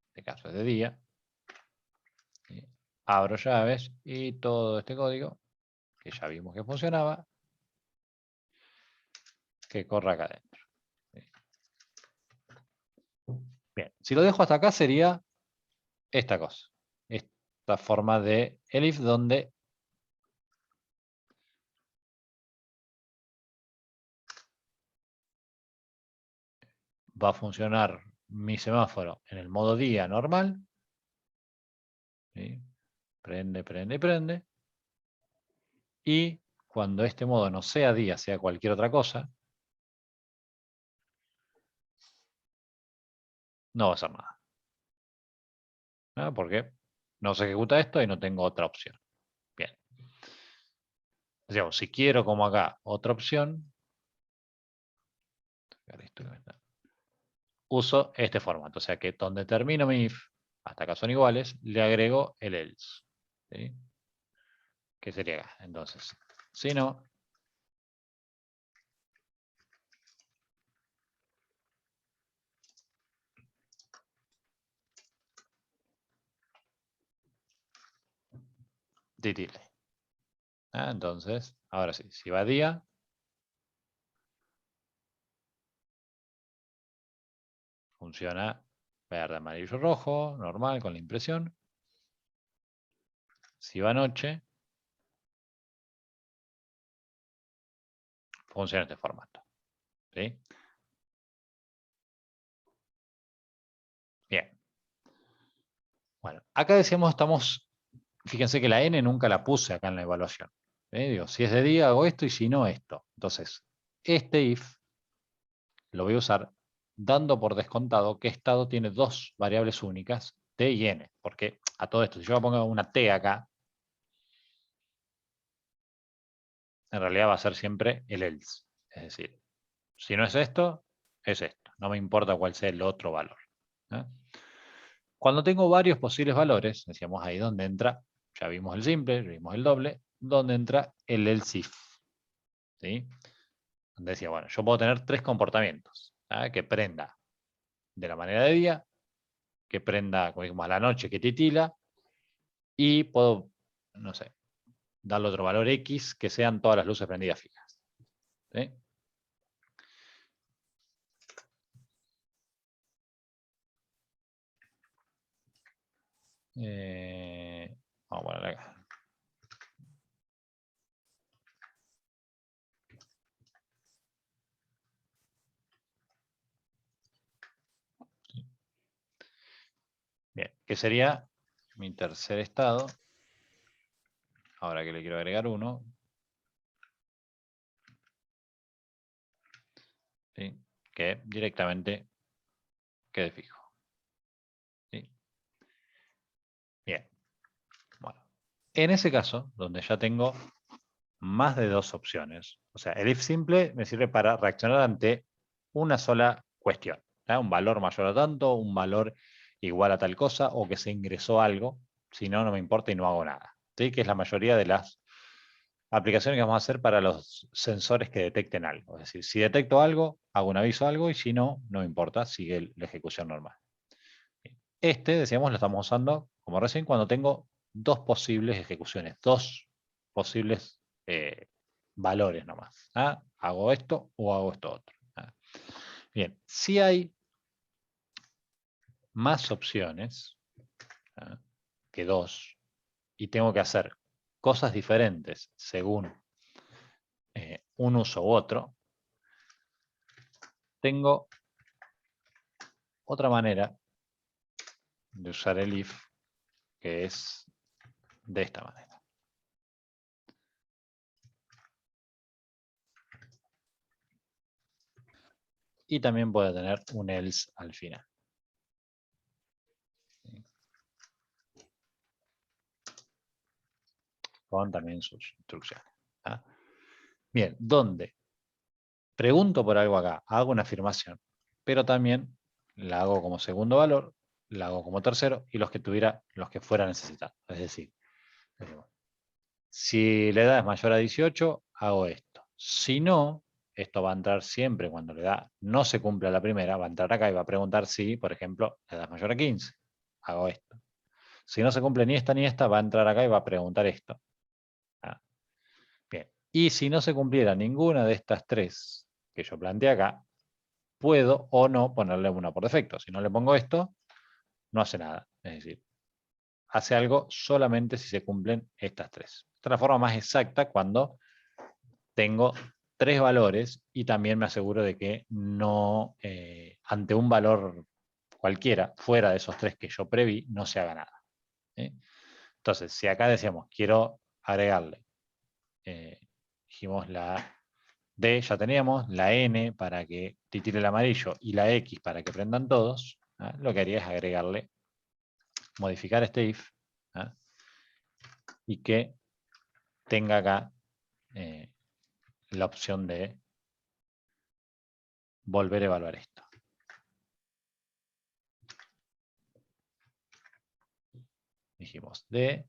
este caso es de día, ¿sí? Abro llaves y todo este código, que ya vimos que funcionaba, que corra acá adentro. ¿Sí? Bien, si lo dejo hasta acá sería esta cosa, esta forma de elif donde va a funcionar mi semáforo en el modo día normal, ¿sí? Prende, prende, prende, y cuando este modo no sea día, sea cualquier otra cosa, no va a hacer nada. ¿No? Porque no se ejecuta esto y no tengo otra opción. Bien. Digamos, si quiero como acá otra opción, uso este formato. O sea que donde termino mi if, hasta acá son iguales, le agrego el else. ¿Sí? ¿Qué sería acá? Entonces, si no, titile. Entonces, ahora sí, si va día, funciona verde, amarillo, rojo, normal, con la impresión. Si va noche, funciona este formato. ¿Sí? Bien. Bueno, acá decíamos, fíjense que la N nunca la puse acá en la evaluación. Digo, si es de día hago esto y si no esto. Entonces, este if lo voy a usar dando por descontado que estado tiene dos variables únicas, T y N. Porque a todo esto, si yo pongo una T acá, en realidad va a ser siempre el else. Es decir, si no es esto, es esto. No me importa cuál sea el otro valor. Cuando tengo varios posibles valores, decíamos ahí donde entra, ya vimos el simple, ya vimos el doble, donde entra el else if. ¿Sí? Donde decía, bueno, yo puedo tener tres comportamientos. Que prenda de la manera de día, que prenda, como dijimos, a la noche, que titila, y puedo, no sé, darle otro valor X, que sean todas las luces prendidas fijas. ¿Sí? Vamos a ponerle acá. que sería mi tercer estado. Ahora que le quiero agregar uno. ¿Sí? Que directamente quede fijo. ¿Sí? Bien. Bueno. En ese caso, donde ya tengo más de dos opciones, o sea, el if simple me sirve para reaccionar ante una sola cuestión. Un valor mayor a tanto, un valor igual a tal cosa, o que se ingresó algo, si no, no me importa y no hago nada. ¿Sí? Que es la mayoría de las aplicaciones que vamos a hacer para los sensores que detecten algo. Es decir, si detecto algo, hago un aviso a algo, y si no, no me importa, sigue la ejecución normal. Este, decíamos, lo estamos usando, como recién, cuando tengo dos posibles ejecuciones, dos posibles valores nomás. Hago esto o hago esto otro. Bien, si hay más opciones que dos y tengo que hacer cosas diferentes según un uso u otro, tengo otra manera de usar el if, que es de esta manera. Y también puede tener un else al final. Con también sus instrucciones. Bien, donde pregunto por algo acá, hago una afirmación, pero también la hago como segundo valor, la hago como tercero y los que fuera necesitado. Es decir, si la edad es mayor a 18, hago esto. Si no, esto va a entrar siempre cuando la edad no se cumple a la primera, va a entrar acá y va a preguntar si, por ejemplo, la edad es mayor a 15. Hago esto. Si no se cumple ni esta, va a entrar acá y va a preguntar esto. Bien. Y si no se cumpliera ninguna de estas tres que yo planteé acá, puedo o no ponerle una por defecto. Si no le pongo esto, no hace nada. Es decir, hace algo solamente si se cumplen estas tres. Esta es la forma más exacta cuando tengo tres valores y también me aseguro de que no, ante un valor cualquiera, fuera de esos tres que yo preví, no se haga nada. Entonces, si acá decíamos, quiero agregarle, dijimos la D ya teníamos, la N para que titile el amarillo y la X para que prendan todos, lo que haría es agregarle, modificar este if, y que tenga acá la opción de volver a evaluar esto. Dijimos D,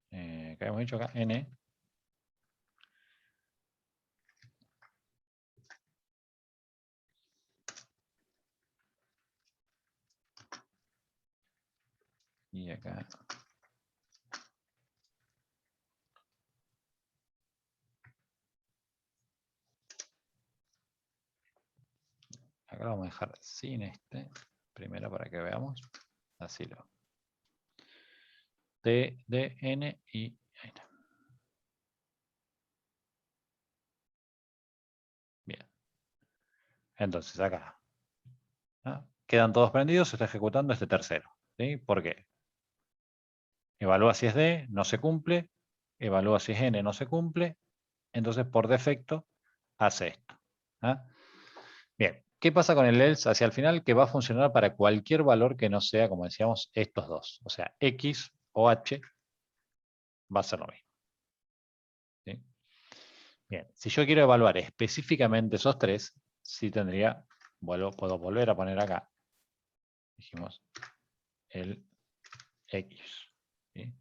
¿qué hemos dicho acá? N. Y acá. Acá lo vamos a dejar sin este, primero para que veamos. Así lo. T, D, N y ahí está. Bien. Entonces acá. Quedan todos prendidos, se está ejecutando este tercero. ¿Sí? ¿Por qué? Evalúa si es D, no se cumple. Evalúa si es N, no se cumple. Entonces, por defecto, hace esto. Bien, ¿qué pasa con el else hacia el final? Que va a funcionar para cualquier valor que no sea, como decíamos, estos dos. O sea, X o H va a ser lo mismo. ¿Sí? Bien, si yo quiero evaluar específicamente esos tres, sí tendría, puedo volver a poner acá, dijimos, el X. ¿Sí?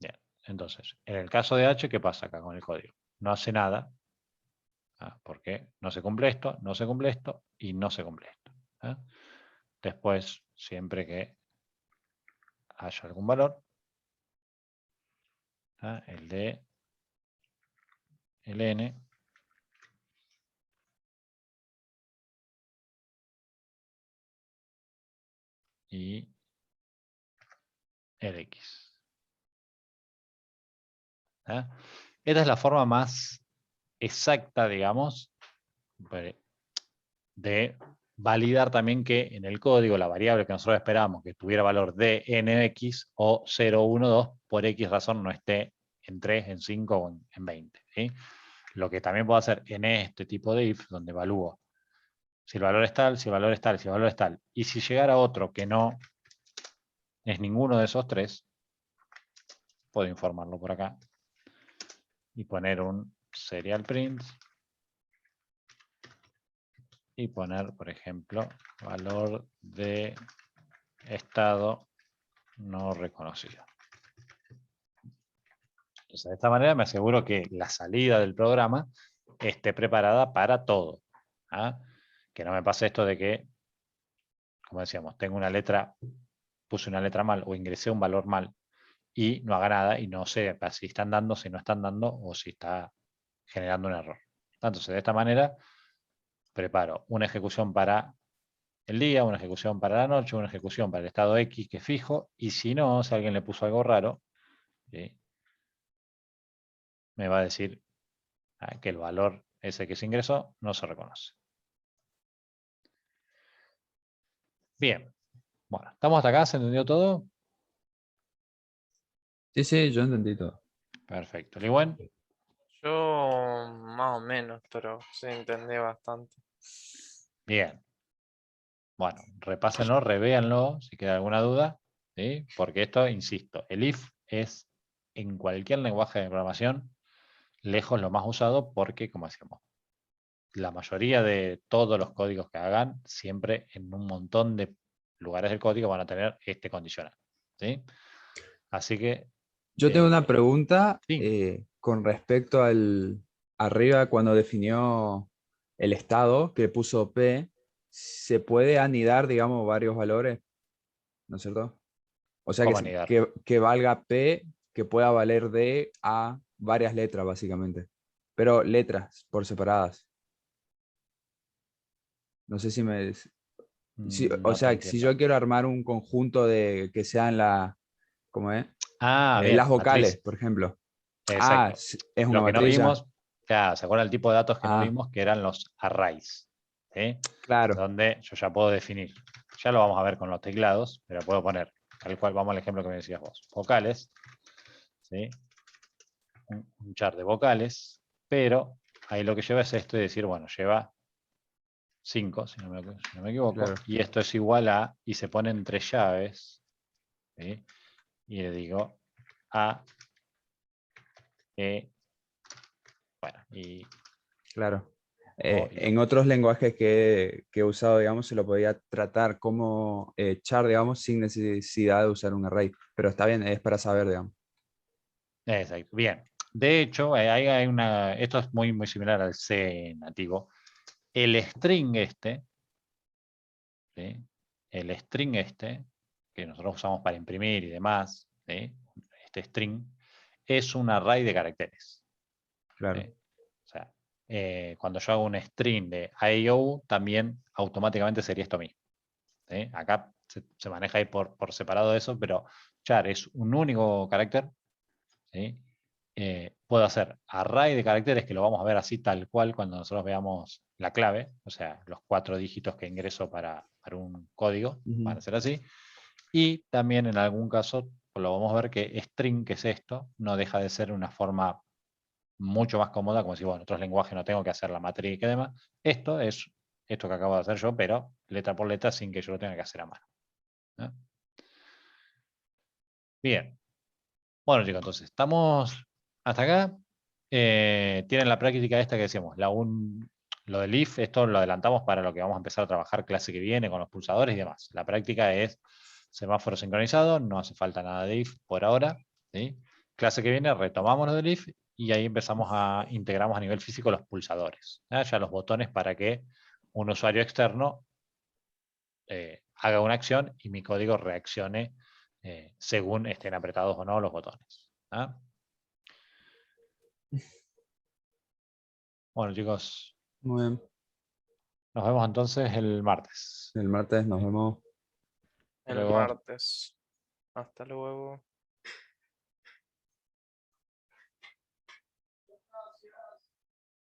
Bien, entonces, en el caso de H, ¿qué pasa acá con el código? No hace nada, porque no se cumple esto, no se cumple esto y no se cumple esto. Después, siempre que haya algún valor, el D, el N y el X. Esta es la forma más exacta, digamos, de validar también que en el código la variable que nosotros esperábamos que tuviera valor de nx o 0, 1, 2, por X razón no esté en 3, en 5 o en 20. ¿Sí? Lo que también puedo hacer en este tipo de if, donde evalúo si el valor es tal, si el valor es tal, si el valor es tal, y si llegara otro que no es ninguno de esos tres, puedo informarlo por acá y poner un serial print y poner, por ejemplo, valor de estado no reconocido. Entonces, de esta manera me aseguro que la salida del programa esté preparada para todo. ¿Ah? Que no me pase esto de que, como decíamos, tengo una letra, puse una letra mal o ingresé un valor mal y no haga nada y no sepa si están dando, si no están dando o si está generando un error. Entonces, de esta manera, preparo una ejecución para el día, una ejecución para la noche, una ejecución para el estado X que es fijo, y si no, si alguien le puso algo raro, ¿sí? Me va a decir que el valor ese que se ingresó no se reconoce. Bien, bueno, ¿estamos hasta acá? ¿Se entendió todo? Sí, sí, yo entendí todo. Perfecto. ¿Ligüen? Yo más o menos, pero sí entendí bastante. Bien. Bueno, repásenlo, revéanlo si queda alguna duda, ¿sí? Porque esto, insisto, el if es en cualquier lenguaje de programación lejos lo más usado porque, como decíamos, la mayoría de todos los códigos que hagan, siempre en un montón de lugares del código van a tener este condicional. ¿Sí? Así que... Yo tengo una pregunta sí. con respecto al arriba cuando definió el estado que puso P, ¿se puede anidar, digamos, varios valores? ¿No es cierto? O sea, ¿Cómo anidar? que valga P, que pueda valer D a varias letras, básicamente. Pero letras por separadas. No sé si me... o No te sea, si yo entiendo. quiero armar un conjunto de que sean ¿cómo es? Ah, Las bien, vocales, matriz. por ejemplo. Ah, Exacto. es una Lo que no matriz ya. vimos, claro, ¿se acuerdan el tipo de datos que no Ah, vimos? Que eran los arrays. ¿Sí? claro. Donde yo ya puedo definir. Ya lo vamos a ver con los teclados, pero puedo poner, tal cual vamos al ejemplo que me decías vos. Vocales. ¿Sí? Un char de vocales, pero ahí lo que lleva es esto de decir, bueno, lleva 5, si no me equivoco, Claro. y esto es igual a, y se pone entre llaves, ¿sí? Y le digo A, E, bueno, y Claro. O y O. En otros lenguajes que he usado, digamos, se lo podía tratar como char, digamos, sin necesidad de usar un array. Pero está bien, es para saber, digamos. Exacto, bien. De hecho, hay una, esto es muy, muy similar al C nativo. El string este, ¿sí? El string este, que nosotros usamos para imprimir y demás, ¿sí? Este string, es un array de caracteres. ¿Sí? Claro. O sea, cuando yo hago un string de IO, también automáticamente sería esto mismo. ¿Sí? Acá se maneja ahí por separado de eso, pero char es un único carácter. ¿Sí? Puedo hacer array de caracteres, que lo vamos a ver así tal cual cuando nosotros veamos la clave, o sea, los 4 dígitos que ingreso para un código, van Ujú. a ser así. Y también en algún caso lo vamos a ver que string, que es esto, no deja de ser una forma mucho más cómoda, como si, bueno, en otros lenguajes no tengo que hacer la matriz y demás. Esto es esto que acabo de hacer yo, pero letra por letra sin que yo lo tenga que hacer a mano. ¿No? Bien. Bueno, chicos, entonces, estamos hasta acá. Tienen la práctica esta que decíamos, lo del if, esto lo adelantamos para lo que vamos a empezar a trabajar clase que viene con los pulsadores y demás. La práctica es semáforo sincronizado, no hace falta nada de if por ahora. ¿Sí? Clase que viene retomamos lo del if y ahí integramos a nivel físico los pulsadores. Ya los botones para que un usuario externo haga una acción y mi código reaccione según estén apretados o no los botones. ¿Ah? Bueno, chicos, Muy bien. nos vemos entonces el martes. El martes nos ¿Sí? vemos. Hasta El luego. martes. Hasta luego.